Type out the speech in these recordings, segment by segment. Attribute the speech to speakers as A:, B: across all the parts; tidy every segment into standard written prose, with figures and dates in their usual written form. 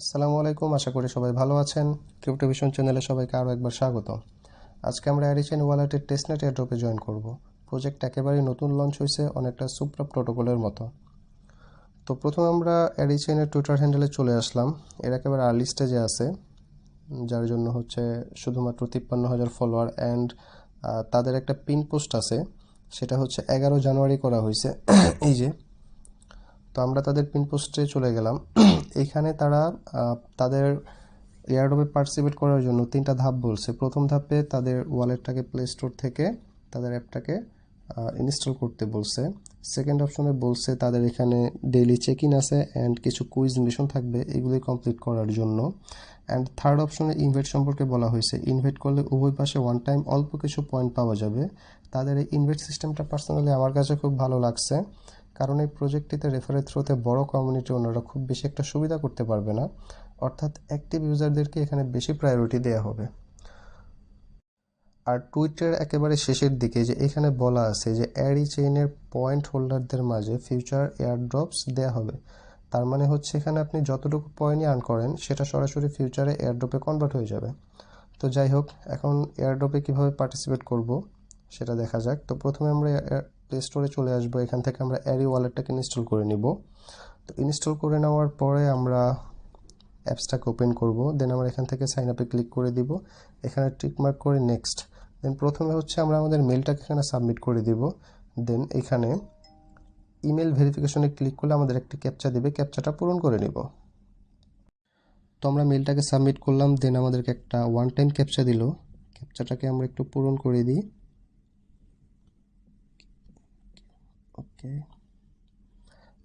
A: আসসালামু আলাইকুম, আশা করি সবাই ভালো আছেন। ক্রিপ্টোভিশন চ্যানেলে সবাইকে আরও একবার স্বাগত। আজকে আমরা অ্যারিচেন ওয়ালেটের টেস্টনেট এয়ারড্রপে জয়েন করব। প্রজেক্ট একেবারেই নতুন লঞ্চ হয়েছে, অনেকটা সুপ্রা প্রোটোকলের মতো। তো প্রথমে আমরা অ্যারিচেনের টুইটার হ্যান্ডেলে চলে আসলাম। এর একেবারে আর্লি স্টেজে আছে, যার জন্য হচ্ছে শুধুমাত্র 53,000 ফলোয়ার অ্যান্ড তাদের একটা পিন পোস্ট আছে, সেটা হচ্ছে 11 জানুয়ারি করা হয়েছে। এই যে, তো আমরা তাদের পিন পোস্টে চলে গেলাম। এখানে তারা তাদের এয়ারড্রপে পার্টিসিপেট করার জন্য 3টা ধাপ বলছে। প্রথম ধাপে তাদের ওয়ালেটটাকে প্লে স্টোর থেকে তাদের অ্যাপটাকে ইনস্টল করতে বলছে। সেকেন্ড অপশনে বলছে তাদের এখানে ডেইলি চেক ইন আছে অ্যান্ড কিছু কুইজ মিশন থাকবে, এগুলি কমপ্লিট করার জন্য। অ্যান্ড থার্ড অপশনে ইনভাইট সম্পর্কে বলা হয়েছে। ইনভাইট করলে উভয় পাশে ওয়ান টাইম অল্প কিছু পয়েন্ট পাওয়া যাবে। তাদের এই ইনভাইট সিস্টেমটা পার্সোনালি আমার কাছে খুব ভালো লাগছে, কারণ এই প্রজেক্টটিতে রেফারের থ্রুতে বড় কমিউনিটি ওনারা খুব বেশি একটা সুবিধা করতে পারবে না, অর্থাৎ অ্যাক্টিভ ইউজারদেরকে এখানে বেশি প্রায়োরিটি দেওয়া হবে। আর টুইটের একেবারে শেষের দিকে যে এখানে বলা আছে যে অ্যারি চেইনের পয়েন্ট হোল্ডারদের মাঝে ফিউচার এয়ারড্রপস দেওয়া হবে। তার মানে হচ্ছে এখানে আপনি যতটুকু পয়েন্টই আর্ন করেন সেটা সরাসরি ফিউচারে এয়ারড্রপে কনভার্ট হয়ে যাবে। তো যাই হোক, এখন এয়ারড্রপে কীভাবে পার্টিসিপেট করব সেটা দেখা যাক। তো প্রথমে আমরা প্লে স্টোরে চলে আসবো। এখান থেকে আমরা অ্যারি ওয়ালেটটাকে ইনস্টল করে নিব। তো ইনস্টল করে নেওয়ার পরে আমরা অ্যাপসটাকে ওপেন করব। দেন আমরা এখান থেকে সাইন আপে ক্লিক করে দিব, এখানে টিকমার্ক করে নেক্সট। দেন প্রথমে হচ্ছে আমরা আমাদের মেলটাকে এখানে সাবমিট করে দিব। দেন এখানে ইমেল ভেরিফিকেশনে ক্লিক করলে আমাদের একটি ক্যাপচা দিবে, ক্যাপচাটা পূরণ করে নিব। তো আমরা মেলটাকে সাবমিট করলাম, দেন আমাদেরকে একটা ওয়ান টাইম ক্যাপচা দিল। ক্যাপচাটাকে আমরা একটু পূরণ করে দিই। ওকে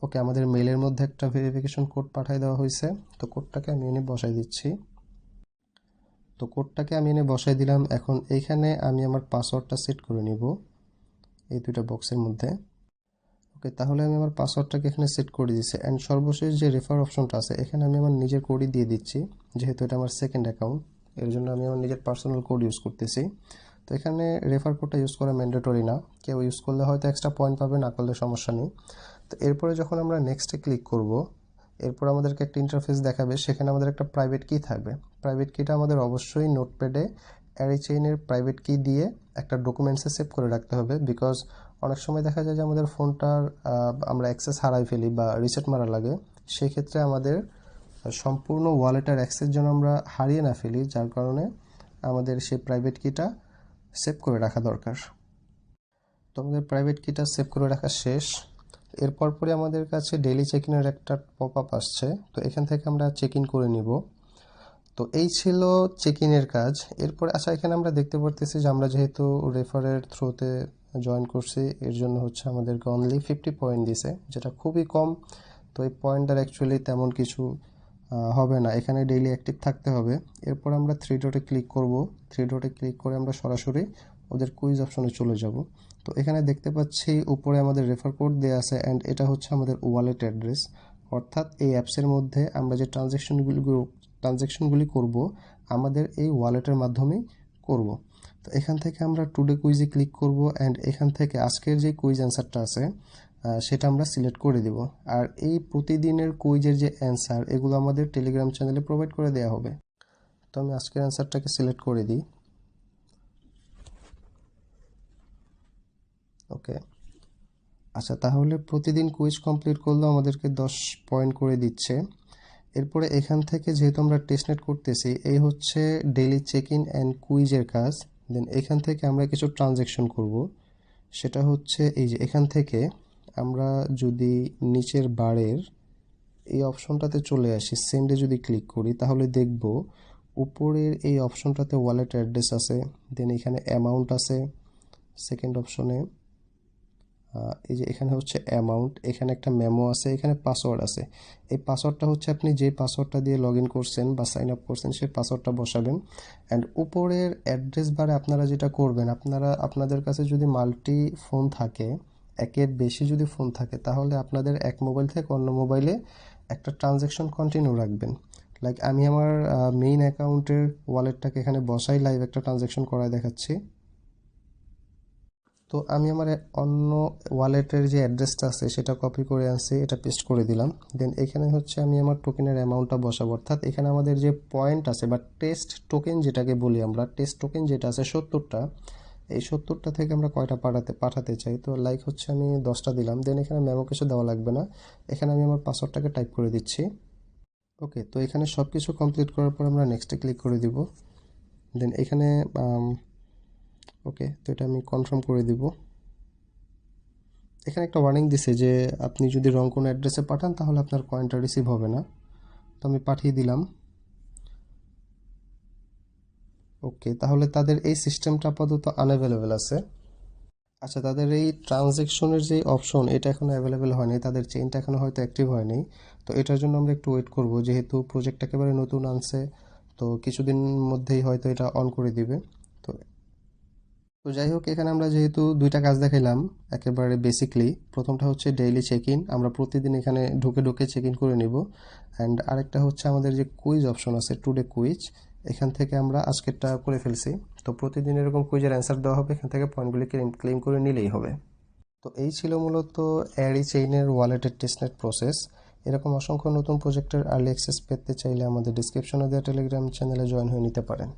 A: ওকে আমাদের মেলের মধ্যে একটা ভেরিফিকেশন কোড পাঠিয়ে দেওয়া হয়েছে। তো কোডটাকে আমি এনে বসাই দিচ্ছি। তো কোডটাকে আমি এনে বসাই দিলাম। এখন এইখানে আমি আমার পাসওয়ার্ডটা সেট করে নিব এই দুইটা বক্সের মধ্যে। ওকে, তাহলে আমি আমার পাসওয়ার্ডটাকে এখানে সেট করে দিচ্ছি। অ্যান্ড সর্বশেষ যে রেফার অপশনটা আছে, এখানে আমি আমার নিজের কোডই দিয়ে দিচ্ছি। যেহেতু এটা আমার সেকেন্ড অ্যাকাউন্ট, এর জন্য আমি আমার নিজের পার্সোনাল কোড ইউজ করতেছি। তো এখানে রেফার কোডটা ইউজ করা ম্যান্ডেটরি না, কেউ ইউজ করলে হয়তো এক্সট্রা পয়েন্ট পাবে, না করলে সমস্যা নেই। তো এরপরে যখন আমরা নেক্সটে ক্লিক করব, এরপর আমাদেরকে একটা ইন্টারফেস দেখাবে, সেখানে আমাদের একটা প্রাইভেট কি থাকবে। প্রাইভেট কিটা আমাদের অবশ্যই নোটপ্যাডে অ্যারি চেইনের প্রাইভেট কি দিয়ে একটা ডকুমেন্টসে সেভ করে রাখতে হবে। বিকজ অনেক সময় দেখা যায় যে আমাদের ফোনটার আমরা অ্যাক্সেস হারাই ফেলি বা রিসেট মারা লাগে। সেই ক্ষেত্রে আমাদের সম্পূর্ণ ওয়ালেটের অ্যাক্সেস যেন আমরা হারিয়ে না ফেলি, যার কারণে আমাদের সেই প্রাইভেট কিটা সেভ করে রাখা দরকার। তো আমাদের প্রাইভেট কিটা সেভ করে রাখা শেষ। এরপর পরে আমাদের কাছে ডেইলি চেক ইনের একটা পপ আপ আসছে। তো এখান থেকে আমরা চেক ইন করে নিব। তো এই ছিল চেক ইনের কাজ। এরপর আচ্ছা, এখানে আমরা দেখতে পারতেছি যে আমরা যেহেতু রেফারের থ্রুতে জয়েন করছি, এর জন্য হচ্ছে আমাদেরকে অনলি 50 পয়েন্ট দিছে, যেটা খুবই কম। তো এই পয়েন্টটার অ্যাকচুয়ালি তেমন কিছু হবে না, এখানে ডেইলি অ্যাক্টিভ থাকতে হবে। এরপর আমরা থ্রি ডটে ক্লিক করব। থ্রি ডটে ক্লিক করে আমরা সরাসরি ওদের কুইজ অপশনে চলে যাব। তো এখানে দেখতে পাচ্ছি উপরে আমাদের রেফার কোড দেওয়া আছে অ্যান্ড এটা হচ্ছে আমাদের ওয়ালেট অ্যাড্রেস। অর্থাৎ এই অ্যাপসের মধ্যে আমরা যে ট্রানজ্যাকশনগুলি করব, আমাদের এই ওয়ালেটের মাধ্যমেই করব। তো এখান থেকে আমরা টুডে কুইজে ক্লিক করব অ্যান্ড এখান থেকে আজকের যে কুইজ অ্যান্সারটা আছে সেটা আমরা সিলেক্ট করে দেব। আর এই প্রতিদিনের কুইজের যে অ্যান্সার, এগুলো আমাদের টেলিগ্রাম চ্যানেলে প্রোভাইড করে দেওয়া হবে। তো আমি আজকের অ্যান্সারটাকে সিলেক্ট করে দিই। ওকে, আচ্ছা, তাহলে প্রতিদিন কুইজ কমপ্লিট করলেও আমাদেরকে 10 পয়েন্ট করে দিচ্ছে। এরপরে এখান থেকে যেহেতু আমরা টেস্টনেট করতেছি, এই হচ্ছে ডেইলি চেক ইন অ্যান্ড কুইজের কাজ। দেন এখান থেকে আমরা কিছু ট্রানজ্যাকশন করব। সেটা হচ্ছে এই যে এখান থেকে আমরা যদি নিচের বারের এই অপশনটাতে চলে আসি, সেন্ডে যদি ক্লিক করি, তাহলে দেখব উপরের এই অপশনটাতে ওয়ালেট অ্যাড্রেস আছে। দেন এখানে অ্যামাউন্ট আছে সেকেন্ড অপশনে। এই যে এখানে হচ্ছে অ্যামাউন্ট, এখানে একটা মেমো আছে, এখানে পাসওয়ার্ড আছে। এই পাসওয়ার্ডটা হচ্ছে আপনি যে পাসওয়ার্ডটা দিয়ে লগ ইন করছেন বা সাইন আপ করছেন সেই পাসওয়ার্ডটা বসাবেন। অ্যান্ড উপরের অ্যাড্রেস বারে আপনারা যেটা করবেন, আপনাদের কাছে যদি মাল্টি ফোন থাকে, একের বেশি যদি ফোন থাকে, তাহলে আপনাদের এক মোবাইল থেকে অন্য মোবাইলে একটা ট্রানজ্যাকশন কন্টিনিউ রাখবেন। লাইক আমি আমার মেইন অ্যাকাউন্টের ওয়ালেটটাকে এখানে বসাই লাইভ একটা ট্রানজ্যাকশন করায় দেখাচ্ছি। তো আমি আমার অন্য ওয়ালেটের যে অ্যাড্রেসটা আছে সেটা কপি করে আনছি, এটা পেস্ট করে দিলাম। দেন এখানে হচ্ছে আমি আমার টোকেনের অ্যামাউন্টটা বসাবো, অর্থাৎ এখানে আমাদের যে পয়েন্ট আছে বা টেস্ট টোকেন যেটাকে বলি আমরা, টেস্ট টোকেন যেটা আছে 70টা, এই 70টা থেকে আমরা কয়টা পাঠাতে চাই। তো লাইক হচ্ছে আমি 10টা দিলাম। দেন এখানে মেমো কিছু দেওয়া লাগবে না, এখানে আমি আমার পাসওয়ার্ডটাকে টাইপ করে দিচ্ছি। ওকে, তো এখানে সব কিছু কমপ্লিট করার পর আমরা নেক্সটে ক্লিক করে দিব। দেন এখানে ওকে, তো এটা আমি কনফার্ম করে দিব। এখানে একটা ওয়ার্নিং দিছে যে আপনি যদি রং কোনো অ্যাড্রেসে পাঠান তাহলে আপনার কয়েনটা রিসিভ হবে না। তো আমি পাঠিয়ে দিলাম। ওকে, তাহলে তাদের এই সিস্টেমটা আপাতত আনঅ্যাভেলেবেল আছে। আচ্ছা, তাদের এই ট্রানজ্যাকশনের যে অপশন এটা এখনো অ্যাভেলেবেল হয়নি, তাদের চেইনটা এখনো হয়তো অ্যাক্টিভ হয়নি। তো এটার জন্য আমরা একটু ওয়েট করব, যেহেতু প্রজেক্ট একেবারে নতুন আনছে, তো কিছুদিন মধ্যেই হয়তো এটা অন করে দিবে। তো তো যাই হোক, এখানে আমরা যেহেতু দুইটা কাজ দেখাইলাম একেবারে বেসিকলি, প্রথমটা হচ্ছে ডেইলি চেক ইন, আমরা প্রতিদিন এখানে ঢুকে ঢুকে চেক ইন করে নিব। অ্যান্ড আরেকটা হচ্ছে আমাদের যে কুইজ অপশন আছে, টুডে কুইজ, এখান থেকে আমরা আজকেরটা করে ফেলছি। তো প্রতিদিন এরকম কুইজের অ্যান্সার দেওয়া হবে, এখান থেকে পয়েন্টগুলি ক্লেম করে নিলেই হবে। তো এই ছিল মূলত অ্যারি চেইনের ওয়ালেটের টেস্টনেট প্রসেস। এরকম অসংখ্য নতুন প্রজেক্টের আর্লি অ্যাক্সেস পেতে চাইলে আমাদের ডিসক্রিপশনে দেওয়া টেলিগ্রাম চ্যানেলে জয়েন হয়ে নিতে পারেন।